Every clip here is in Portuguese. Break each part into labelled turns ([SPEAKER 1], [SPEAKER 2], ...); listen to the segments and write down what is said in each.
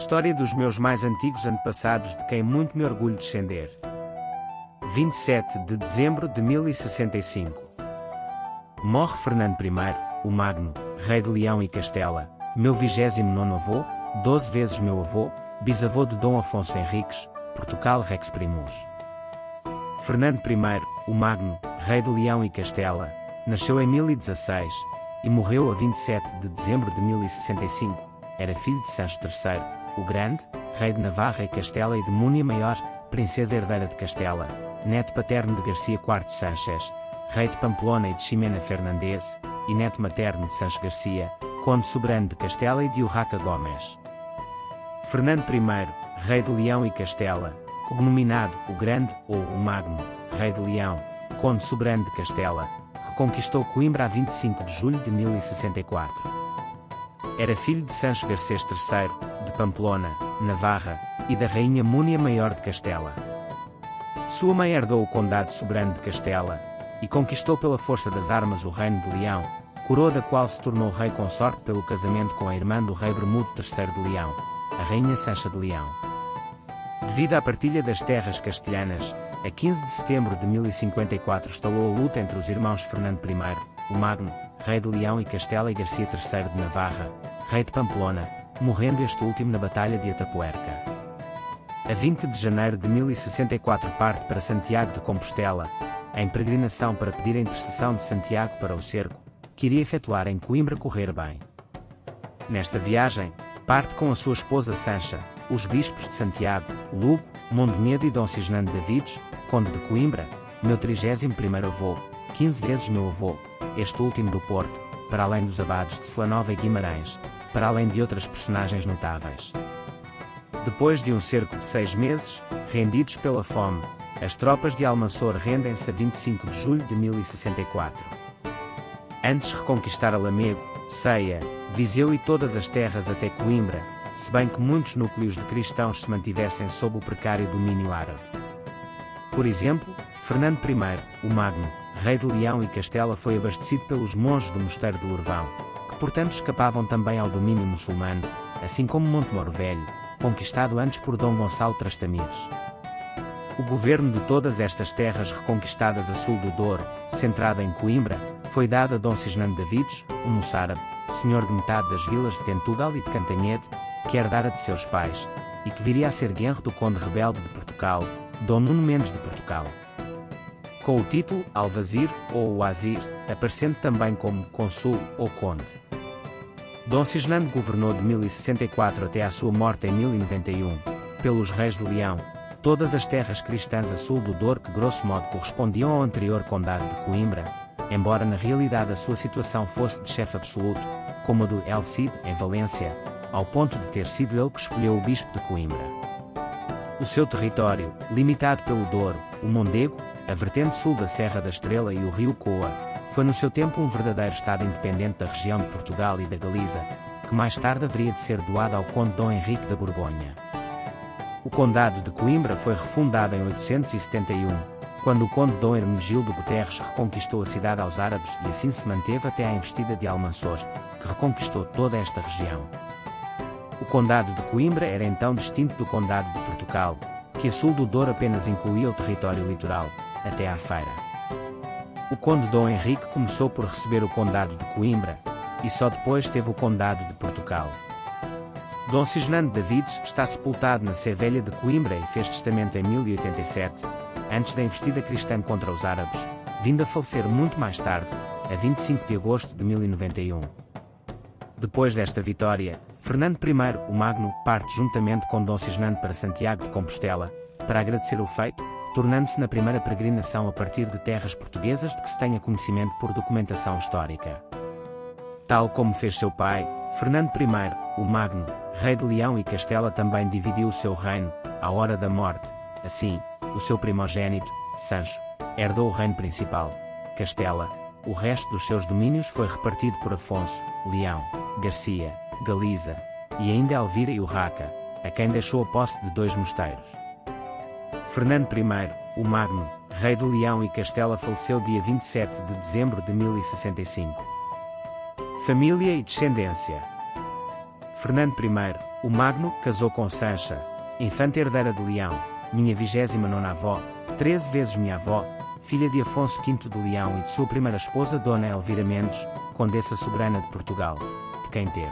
[SPEAKER 1] História dos meus mais antigos antepassados de quem muito me orgulho descender. 27 de dezembro de 1065. Morre Fernando I, o Magno, rei de Leão e Castela, meu 29º avô, 12 vezes meu avô, bisavô de Dom Afonso Henriques, Portugal Rex Primus. Fernando I, o Magno, rei de Leão e Castela, nasceu em 1016 e morreu a 27 de dezembro de 1065. Era filho de Sancho III, o Grande, rei de Navarra e Castela e de Múnia Maior, princesa herdeira de Castela, neto paterno de Garcia IV Sánchez, rei de Pamplona e de Ximena Fernandes, e neto materno de Sancho Garcia, conde soberano de Castela e de Urraca Gomes. Fernando I, rei de Leão e Castela, cognominado o Grande ou o Magno, rei de Leão, conde soberano de Castela, reconquistou Coimbra a 25 de julho de 1064. Era filho de Sancho Garcês III, de Pamplona, Navarra, e da rainha Múnia Maior de Castela. Sua mãe herdou o condado soberano de Castela, e conquistou pela força das armas o reino de Leão, coroa da qual se tornou rei consorte pelo casamento com a irmã do rei Bermudo III de Leão, a rainha Sancha de Leão. Devido à partilha das terras castelhanas, a 15 de setembro de 1054 estalou a luta entre os irmãos Fernando I, o Magno, rei de Leão e Castela e Garcia III de Navarra, rei de Pamplona, morrendo este último na Batalha de Atapuerca. A 20 de janeiro de 1064 parte para Santiago de Compostela, em peregrinação para pedir a intercessão de Santiago para o cerco, que iria efetuar em Coimbra correr bem. Nesta viagem, parte com a sua esposa Sancha, os bispos de Santiago, Lugo, Mondoñedo e Dom Cisnando Davides, conde de Coimbra, meu 31º avô, 15 vezes meu avô, este último do Porto, para além dos abades de Celanova e Guimarães, para além de outras personagens notáveis. Depois de um cerco de 6 meses, rendidos pela fome, as tropas de Almanzor rendem-se a 25 de julho de 1064. Antes reconquistara Lamego, Ceia, Viseu e todas as terras até Coimbra, se bem que muitos núcleos de cristãos se mantivessem sob o precário domínio árabe. Por exemplo, Fernando I, o Magno, rei de Leão e Castela, foi abastecido pelos monges do Mosteiro de Lourvão, que portanto escapavam também ao domínio muçulmano, assim como Montemoro Velho, conquistado antes por Dom Gonçalo Trastamires. O governo de todas estas terras reconquistadas a sul do Douro, centrada em Coimbra, foi dado a Dom Cisnando Davides, um moçárabe, senhor de metade das vilas de Tentugal e de Cantanhede, que herdara de seus pais, e que viria a ser genro do conde rebelde de Portugal, Dom Nuno Mendes de Portugal. Com o título Alvazir ou Wazir, aparecendo também como Consul ou Conde. Dom Cisnando governou de 1064 até à sua morte em 1091, pelos reis de Leão, todas as terras cristãs a sul do Douro que grosso modo correspondiam ao anterior condado de Coimbra, embora na realidade a sua situação fosse de chefe absoluto, como a do El Cid em Valência, ao ponto de ter sido ele que escolheu o bispo de Coimbra. O seu território, limitado pelo Douro, o Mondego, a vertente sul da Serra da Estrela e o rio Coa, foi no seu tempo um verdadeiro estado independente da região de Portugal e da Galiza, que mais tarde haveria de ser doado ao conde Dom Henrique da Borgonha. O condado de Coimbra foi refundado em 871, quando o conde Dom Hermenegildo Guterres reconquistou a cidade aos árabes e assim se manteve até à investida de Almanzor, que reconquistou toda esta região. O condado de Coimbra era então distinto do condado de Portugal, que a sul do Douro apenas incluía o território litoral, até à Feira. O conde Dom Henrique começou por receber o condado de Coimbra, e só depois teve o condado de Portugal. Dom Cisnando Davides está sepultado na Sé Velha de Coimbra e fez testamento em 1087, antes da investida cristã contra os árabes, vindo a falecer muito mais tarde, a 25 de agosto de 1091. Depois desta vitória, Fernando I, o Magno, parte juntamente com Dom Cisnando para Santiago de Compostela, para agradecer o feito, tornando-se na primeira peregrinação a partir de terras portuguesas de que se tenha conhecimento por documentação histórica. Tal como fez seu pai, Fernando I, o Magno, rei de Leão e Castela, também dividiu o seu reino, à hora da morte. Assim, o seu primogênito, Sancho, herdou o reino principal, Castela. O resto dos seus domínios foi repartido por Afonso, Leão, Garcia, Galiza, e ainda Elvira e Urraca, a quem deixou a posse de 2 mosteiros. Fernando I, o Magno, rei de Leão e Castela, faleceu dia 27 de dezembro de 1065. Família e descendência. Fernando I, O Magno casou com Sancha, infanta herdeira de Leão, minha 29ª avó, 13 vezes minha avó, filha de Afonso V de Leão e de sua primeira esposa Dona Elvira Mendes, Condessa Soberana de Portugal, de quem teve.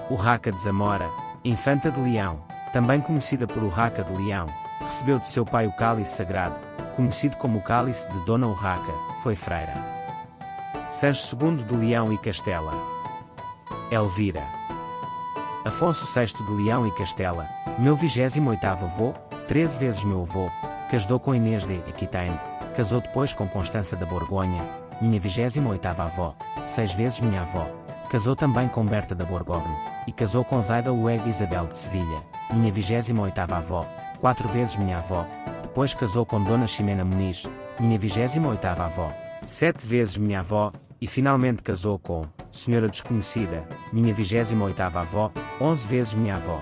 [SPEAKER 1] Urraca de Zamora, infanta de Leão, também conhecida por Urraca de Leão, recebeu de seu pai o cálice sagrado, conhecido como o cálice de Dona Urraca, foi freira. Sancho II de Leão e Castela. Elvira. Afonso VI de Leão e Castela, meu 28º avô, 13 vezes meu avô, casou com Inês de Aquitaine, casou depois com Constança da Borgonha, minha 28ª avó, 6 vezes minha avó, casou também com Berta da Borgogne, e casou com Zaida Ueg Isabel de Sevilha, minha 28ª avó, 4 vezes minha avó, depois casou com Dona Ximena Muniz, minha 28ª avó, 7 vezes minha avó, e finalmente casou com Senhora Desconhecida, minha 28ª avó, 11 vezes minha avó.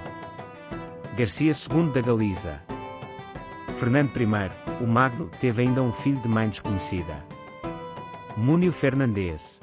[SPEAKER 1] Garcia II da Galiza. Fernando I, o Magno, teve ainda um filho de mãe desconhecida. Múnio Fernandes.